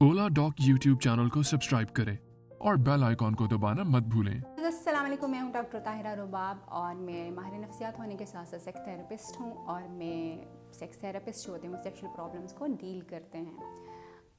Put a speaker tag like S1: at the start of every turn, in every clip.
S1: ओला dock YouTube channel को subscribe करें और बेल आइकॉन को दबाना मत भूलें।
S2: अस्सलाम वालेकुम, मैं हूं डॉक्टर ताहिरा रुबाब और मैं माहिर नफ्सियात होने के साथ साथ सेक्स थेरेपिस्ट हूं। और मैं सेक्स थेरेपिस्ट जो होते हैं वो सेक्सुअल प्रॉब्लम्स को डील करते हैं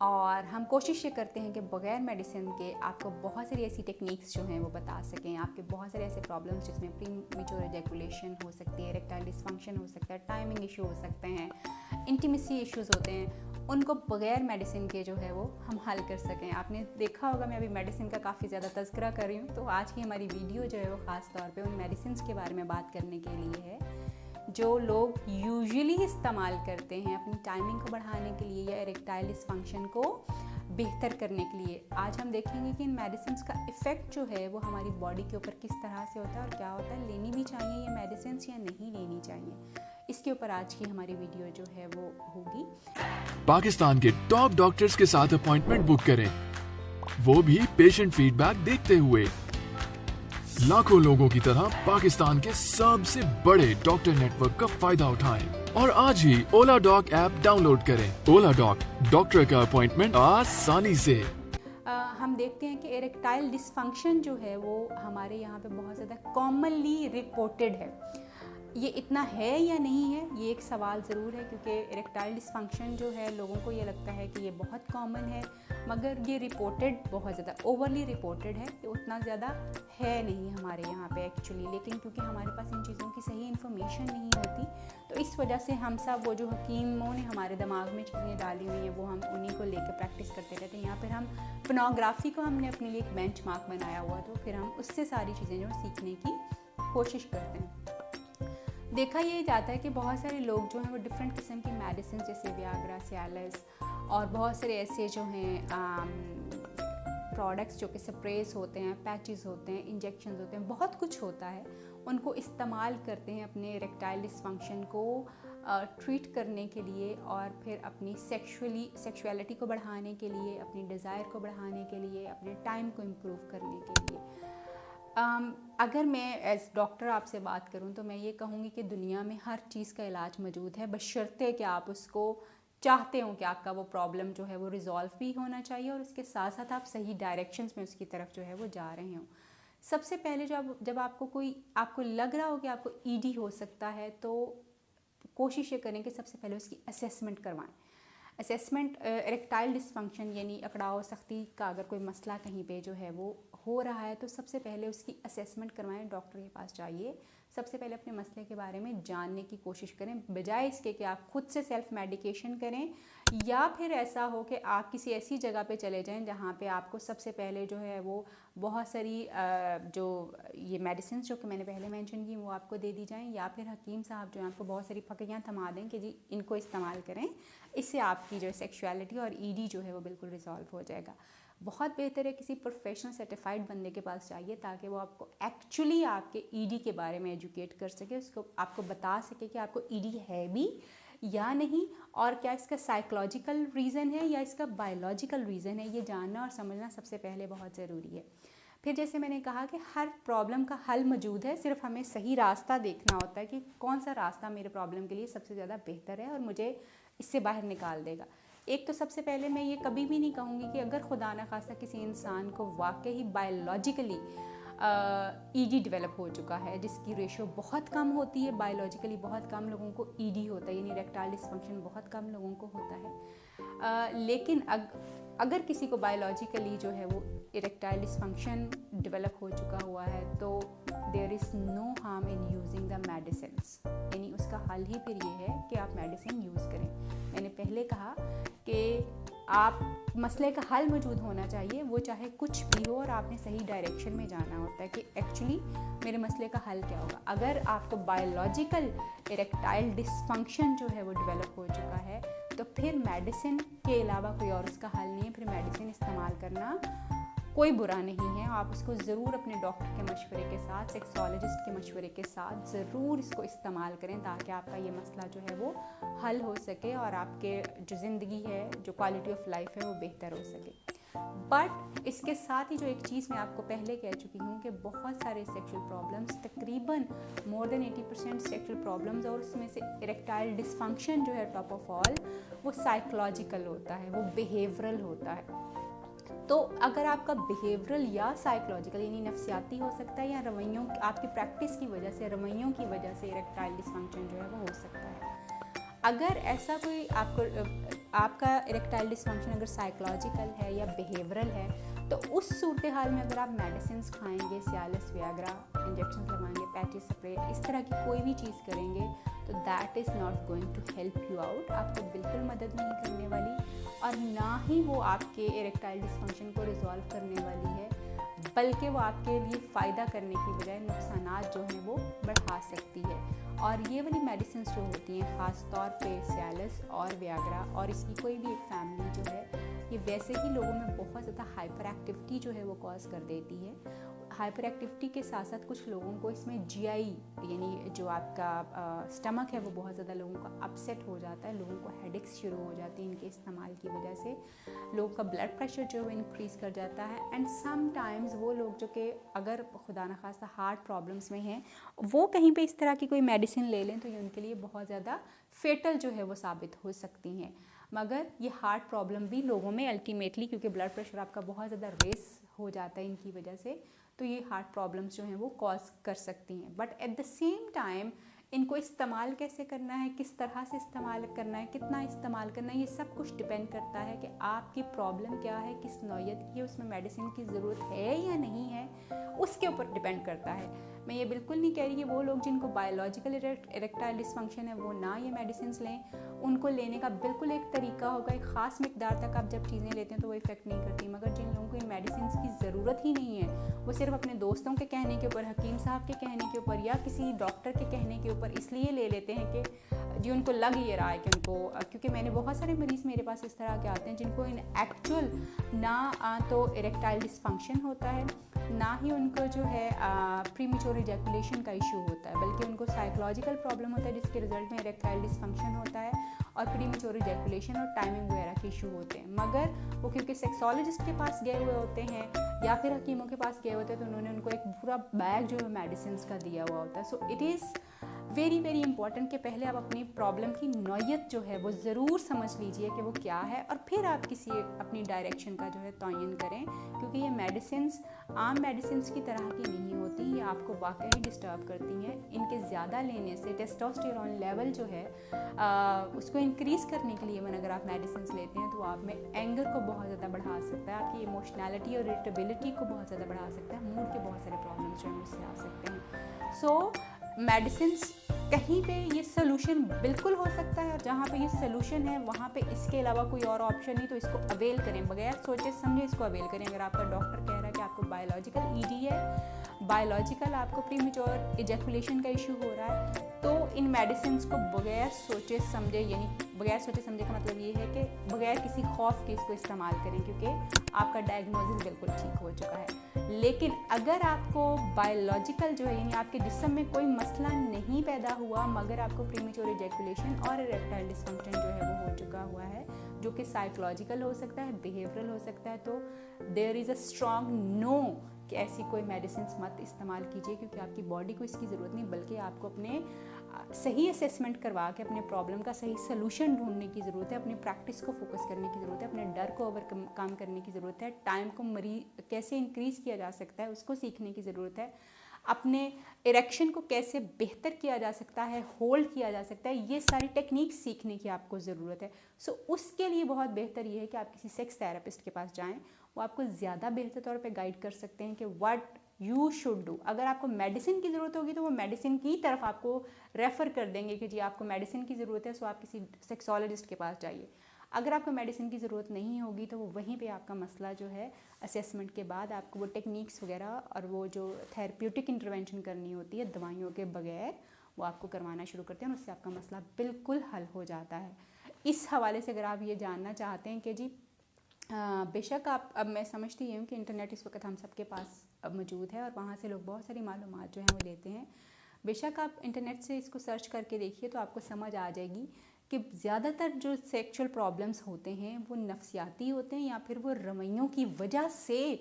S2: और हम कोशिश ये करते हैं कि बगैर मेडिसिन के आपको बहुत सारी ऐसी टेक्निक्स जो हैं वो बता सकें। आपके बहुत सारे ऐसे प्रॉब्लम्स जिसमें प्रीमेच्योर एजैकुलेशन हो सकती है, इरेक्टाइल डिसफंक्शन हो सकता है, टाइमिंग इशू हो सकते हैं, इंटीमेसी इश्यूज़ होते हैं, उनको बगैर मेडिसिन के जो है वो हम हल कर सकें। आपने देखा होगा मैं अभी मेडिसिन का काफ़ी ज़्यादा तज़किरा कर रही हूँ, तो आज की हमारी वीडियो जो है वो ख़ास तौर पे उन मेडिसिन के बारे में बात करने के लिए है जो लोग यूजुअली इस्तेमाल करते हैं अपनी टाइमिंग को बढ़ाने के लिए या इरेक्टाइल डिसफंक्शन को बेहतर करने के लिए। आज हम देखेंगे कि इन मेडिसिन का इफ़ेक्ट जो है वो हमारी बॉडी के ऊपर किस तरह से होता है और क्या होता है, लेनी भी चाहिए ये मेडिसिन या नहीं लेनी चाहिए। इसके ऊपर आज की हमारी वीडियो जो है वो होगी।
S1: पाकिस्तान के टॉप डॉक्टर्स के साथ अपॉइंटमेंट बुक करें, वो भी पेशेंट फीडबैक देखते हुए। लाखों लोगों की तरह पाकिस्तान के सबसे बड़े डॉक्टर नेटवर्क का फायदा उठाएं और आज ही ओला डॉक ऐप डाउनलोड करें। ओला डॉक, डॉक्टर का अपॉइंटमेंट आसानी से।
S2: हम देखते हैं कि इरेक्टाइल डिसफंक्शन जो है वो हमारे यहाँ पे बहुत ज़्यादा कॉमनली रिपोर्टेड है। ये इतना है या नहीं है, ये एक सवाल ज़रूर है, क्योंकि इरेक्टाइल डिसफंक्शन जो है लोगों को ये लगता है कि ये बहुत कॉमन है, मगर ये रिपोर्टेड बहुत ज़्यादा ओवरली रिपोर्टेड है। ये उतना ज़्यादा है नहीं हमारे यहाँ पे एक्चुअली, लेकिन क्योंकि हमारे पास इन चीज़ों की सही इन्फॉर्मेशन नहीं होती, तो इस वजह से हम सब वो जो हकीमों ने हमारे दिमाग में चीज़ें डाली हुई हैं वो हम उन्हीं को लेकर प्रैक्टिस करते रहते हैं। यहाँ पर हम पोर्नोग्राफी को हमने अपने लिए एक बेंचमार्क बनाया हुआ, तो फिर हम उससे सारी चीज़ें जो सीखने की कोशिश करते हैं। देखा ये जाता है कि बहुत सारे लोग जो हैं वो डिफरेंट किस्म की मेडिसिन जैसे वियाग्रा, सियालिस और बहुत सारे ऐसे जो हैं प्रोडक्ट्स जो कि स्प्रेस होते हैं, पैचेस होते हैं, इंजेक्शंस होते हैं, बहुत कुछ होता है, उनको इस्तेमाल करते हैं अपने इरेक्टाइल डिसफंक्शन को ट्रीट करने के लिए और फिर अपनी सेक्सुअलिटी को बढ़ाने के लिए, अपनी डिज़ायर को बढ़ाने के लिए, अपने टाइम को इम्प्रूव करने के लिए। अगर मैं एज डॉक्टर आपसे बात करूं तो मैं ये कहूँगी कि दुनिया में हर चीज़ का इलाज मौजूद है, बशर्ते कि आप उसको चाहते हो कि आपका वो प्रॉब्लम जो है वो रिज़ॉल्व भी होना चाहिए और उसके साथ साथ आप सही डायरेक्शंस में उसकी तरफ जो है वो जा रहे हो। सबसे पहले जब आपको लग रहा हो कि आपको ईडी हो सकता है, तो कोशिश ये करें कि सबसे पहले उसकी असेसमेंट करवाएं। असेसमेंट इरेक्टाइल डिसफंक्शन यानी अकड़ाव सख्ती का अगर कोई मसला कहीं पे जो है वो हो रहा है, तो सबसे पहले उसकी असेसमेंट करवाएं, डॉक्टर के पास जाइए। सबसे पहले अपने मसले के बारे में जानने की कोशिश करें, बजाय इसके कि आप खुद से सेल्फ मेडिकेशन करें या फिर ऐसा हो कि आप किसी ऐसी जगह पे चले जाएं जहाँ पे आपको सबसे पहले जो है वो बहुत सारी जो ये मेडिसिन जो कि मैंने पहले मेंशन की वो आपको दे दी जाएं, या फिर हकीम साहब जो हैं आपको बहुत सारी फकीयाँ थमा दें कि जी इनको इस्तेमाल करें, इससे आपकी जो सेक्सुअलिटी और ईडी जो है वो बिल्कुल रिजॉल्व हो जाएगा। बहुत बेहतर है किसी प्रोफेशनल सर्टिफाइड बंदे के पास जाइए ताकि वो आपको एक्चुअली आपके ईडी के बारे में एजुकेट कर सके, उसको आपको बता सके कि आपको ईडी है भी या नहीं और क्या इसका साइकोलॉजिकल रीज़न है या इसका बायोलॉजिकल रीज़न है। ये जानना और समझना सबसे पहले बहुत ज़रूरी है। फिर जैसे मैंने कहा कि हर प्रॉब्लम का हल मौजूद है, सिर्फ हमें सही रास्ता देखना होता है कि कौन सा रास्ता मेरे प्रॉब्लम के लिए सबसे ज़्यादा बेहतर है और मुझे इससे बाहर निकाल देगा। एक तो सबसे पहले मैं ये कभी भी नहीं कहूँगी कि अगर खुदा न खास्ता किसी इंसान को वाकई बायोलॉजिकली ईडी डेवलप हो चुका है, जिसकी रेशियो बहुत कम होती है, बायोलॉजिकली बहुत कम लोगों को ईडी होता है, यानी इरेक्टाइल डिसफंक्शन बहुत कम लोगों को होता है। लेकिन अगर किसी को बायोलॉजिकली जो है वो इरेक्टाइल डिसफंक्शन डेवलप हो चुका हुआ है, तो there is no harm in using the medicines, यानी उसका हल ही फिर ये है कि आप मेडिसिन यूज़ करें। मैंने पहले कहा कि आप मसले का हल मौजूद होना चाहिए, वो चाहे कुछ भी हो, और आपने सही डायरेक्शन में जाना होता है कि एक्चुअली मेरे मसले का हल क्या होगा। अगर आपको बायोलॉजिकल इरेक्टाइल डिसफंक्शन जो है वो डेवलप हो चुका है, तो फिर मेडिसिन के अलावा कोई और उसका हल नहीं है। फिर मेडिसिन इस्तेमाल करना कोई बुरा नहीं है, आप उसको ज़रूर अपने डॉक्टर के मशवरे के साथ, सेक्सोलॉजिस्ट के मशवरे के साथ ज़रूर इसको इस्तेमाल करें ताकि आपका ये मसला जो है वो हल हो सके और आपके जो ज़िंदगी है, जो क्वालिटी ऑफ लाइफ है वो बेहतर हो सके। बट इसके साथ ही जो एक चीज़ मैं आपको पहले कह चुकी हूँ कि बहुत सारे सेक्सुअल प्रॉब्लम्स, तकरीबन मोर देन 80% सेक्सुअल प्रॉब्लम्स, और उसमें से इरेक्टाइल डिसफंक्शन जो है टॉप ऑफ ऑल, वो साइकोलॉजिकल होता है, वो बिहेवियरल होता है। तो अगर आपका बिहेवियरल या साइकोलॉजिकल यानी नफ्सियाती हो सकता है, या रवैयों, आपकी प्रैक्टिस की वजह से, रवैयों की वजह से इरेक्टाइल डिसफंक्शन जो है वो हो सकता है। अगर ऐसा कोई आपका इरेक्टाइल डिसफंक्शन अगर साइकोलॉजिकल है या बिहेवियरल है, तो उस सूरत हाल में अगर आप मेडिसिन खाएंगे, सियालिस, वियाग्रा, इंजेक्शन लगाएंगे, पैचेस, स्प्रे, इस तरह की कोई भी चीज़ करेंगे, तो that is not going to help you out, आपको बिल्कुल मदद नहीं करने वाली, और ना ही वो आपके इरेक्टाइल डिसफंक्शन को रिजॉल्व करने वाली है, बल्कि वो आपके लिए फ़ायदा करने की बजाय नुकसानात जो हैं वो बढ़ा सकती है। और ये वाली मेडिसिन जो होती हैं, ख़ास तौर पे सियालिस और वियाग्रा, और इसकी कोई भी एक फैमिली जो है, ये वैसे ही लोगों में बहुत ज़्यादा हाइपर एक्टिविटी जो है वो कॉज कर देती है। हाइपर एक्टिविटी के साथ साथ कुछ लोगों को इसमें जीआई यानी जो आपका स्टमक है वो बहुत ज़्यादा लोगों का अपसेट हो जाता है, लोगों को हेडेक्स शुरू हो जाती है इनके इस्तेमाल की वजह से, लोगों का ब्लड प्रेशर जो है इंक्रीज़ कर जाता है। एंड समटाइम्स वो लोग जो कि अगर खुदा न खास्ता हार्ट प्रॉब्लम्स में हैं, वो कहीं पे इस तरह की कोई मेडिसिन ले लें तो ये उनके लिए बहुत ज़्यादा फेटल जो है वो साबित हो सकती हैं। मगर ये हार्ट प्रॉब्लम भी लोगों में अल्टीमेटली, क्योंकि ब्लड प्रेशर आपका बहुत ज़्यादा रेस हो जाता है इनकी वजह से, तो ये हार्ट प्रॉब्लम्स जो हैं वो कॉज कर सकती हैं। But at the same time इनको इस्तेमाल कैसे करना है, किस तरह से इस्तेमाल करना है, कितना इस्तेमाल करना है, ये सब कुछ डिपेंड करता है कि आपकी प्रॉब्लम क्या है, किस नौयत की है, उसमें मेडिसिन की ज़रूरत है या नहीं है, उसके ऊपर डिपेंड करता है। मैं ये बिल्कुल नहीं कह रही कि वो लोग जिनको बायोलॉजिकल इरेक्टाइल डिसफंक्शन है वो ना ये मेडिसिन लें, उनको लेने का बिल्कुल एक तरीका होगा, एक ख़ास मिकदार तक आप जब चीज़ें लेते हैं तो वो इफ़ेक्ट नहीं करती। मगर जिन लोगों को इन मेडिसिन की ज़रूरत ही नहीं है, वो सिर्फ अपने दोस्तों के कहने के ऊपर, हकीम साहब के कहने के ऊपर, या किसी डॉक्टर के कहने के ऊपर इसलिए ले लेते हैं कि जी उनको लग ये रहा है कि उनको, क्योंकि मैंने बहुत सारे मरीज़ मेरे पास इस तरह के आते हैं जिनको इन एक्चुअल ना तो इरेक्टाइल डिसफंक्शन होता है, ना ही उनको जो है प्रीमेच्योर इजैकुलेशन का इशू होता है, बल्कि उनको साइकोलॉजिकल प्रॉब्लम होता है जिसके रिजल्ट में इरेक्टाइल डिसफंक्शन होता है, और प्रीमेच्योर इजैकुलेशन और टाइमिंग वगैरह के इशू होते हैं। मगर वो क्योंकि सेक्सोलॉजिस्ट के पास गए हुए होते हैं या फिर हकीमों के पास गए होते हैं, तो उन्होंने उनको एक पूरा बैग जो है मेडिसिन का दिया हुआ होता है। So it is very very important कि पहले आप अपनी प्रॉब्लम की नौयत जो है वो ज़रूर समझ लीजिए कि वो क्या है, और फिर आप किसी अपनी डायरेक्शन का जो है तयन करें, क्योंकि ये मेडिसिन्स आम मेडिसिन्स की तरह की नहीं होती, ये आपको वाकई डिस्टर्ब करती हैं। इनके ज़्यादा लेने से टेस्टोस्टेरोन लेवल जो है उसको इंक्रीज़ करने के लिए अगर आप मेडिसिन्स लेते हैं तो आप में एंगर को बहुत ज़्यादा बढ़ा सकता है, आपकी इमोशनैलिटी और इरिटेबिलिटी को बहुत ज़्यादा बढ़ा सकता है, मूड के बहुत सारे प्रॉब्लम्स जो हैं उससे आ सकते हैं। सो मेडिसिन्स कहीं पे ये सोल्यूशन बिल्कुल हो सकता है, और जहाँ पे ये सोल्यूशन है वहाँ पे इसके अलावा कोई और ऑप्शन नहीं, तो इसको अवेल करें, बगैर सोचे समझे इसको अवेल करें। अगर आपका डॉक्टर कह रहा है कि आपको बायोलॉजिकल ईडी है, बायोलॉजिकल आपको प्रीमेच्योर इजैकुलेशन का इशू हो रहा है, तो इन मेडिसिन को बगैर सोचे समझे, यानी बगैर सोचे समझे का मतलब ये है कि बगैर किसी खौफ के इसको इस्तेमाल करें, क्योंकि आपका डायग्नोसिस बिल्कुल ठीक हो चुका है। लेकिन अगर आपको बायोलॉजिकल जो है, यानी आपके जिस्म में कोई मसला नहीं पैदा हुआ, मगर आपको प्रीमेच्योर इजैकुलेशन और इरेक्टाइल डिसफंक्शन जो है वो हो चुका हुआ है, जो कि साइकोलॉजिकल हो सकता है, बिहेवियरल हो सकता है, तो there is a strong no कि ऐसी कोई मेडिसिन मत इस्तेमाल कीजिए, क्योंकि आपकी बॉडी को इसकी ज़रूरत नहीं, बल्कि आपको अपने सही असेसमेंट करवा के अपने प्रॉब्लम का सही सलूशन ढूंढने की ज़रूरत है, अपनी प्रैक्टिस को फोकस करने की ज़रूरत है, अपने डर को ओवरकम करने की ज़रूरत है, टाइम को कैसे इंक्रीज़ किया जा सकता है उसको सीखने की ज़रूरत है, अपने इरेक्शन को कैसे बेहतर किया जा सकता है, होल्ड किया जा सकता है, ये सारी टेक्निक सीखने की आपको ज़रूरत है। सो उसके लिए बहुत बेहतर ये है कि आप किसी सेक्स थेरेपिस्ट के पास जाएं, वो आपको ज़्यादा बेहतर तौर पे गाइड कर सकते हैं कि व्हाट यू शुड डू। अगर आपको मेडिसिन की ज़रूरत होगी तो वो मेडिसिन की तरफ आपको रेफ़र कर देंगे कि जी आपको मेडिसिन की ज़रूरत है, सो आप किसी सेक्सोलॉजिस्ट के पास जाइए। अगर आपको मेडिसिन की ज़रूरत नहीं होगी तो वो वहीं पे आपका मसला जो है असेसमेंट के बाद आपको वो टेक्निक्स वगैरह और वो जो थेरेप्यूटिक इंटरवेंशन करनी होती है दवाइयों के बगैर, वो आपको करवाना शुरू करते हैं और उससे आपका मसला बिल्कुल हल हो जाता है। इस हवाले से अगर आप ये जानना चाहते हैं कि जी बेशक आप, अब मैं समझती हूँ कि इंटरनेट इस वक्त हम सबके पास मौजूद है और वहाँ से लोग बहुत सारी मालूमात जो हैं वो लेते हैं। बेशक आप इंटरनेट से इसको सर्च करके देखिए तो आपको समझ आ जाएगी کہ زیادہ تر جو سیکچول پرابلمس ہوتے ہیں وہ نفسیاتی ہوتے ہیں یا پھر وہ رویوں کی وجہ سے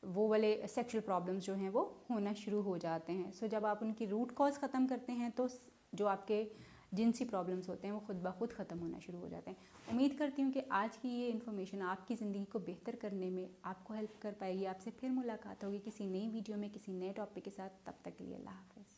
S2: وہ والے سیکچول پرابلمس جو ہیں وہ ہونا شروع ہو جاتے ہیں. سو جب آپ ان کی روٹ کاز ختم کرتے ہیں تو جو آپ کے جنسی پرابلمس ہوتے ہیں وہ خود بخود ختم ہونا شروع ہو جاتے ہیں. امید کرتی ہوں کہ آج کی یہ انفارمیشن آپ کی زندگی کو بہتر کرنے میں آپ کو ہیلپ کر پائے گی. آپ سے پھر ملاقات ہوگی کسی نئی ویڈیو میں کسی نئے ٹاپک کے ساتھ. تب تک کے لیے اللہ حافظ.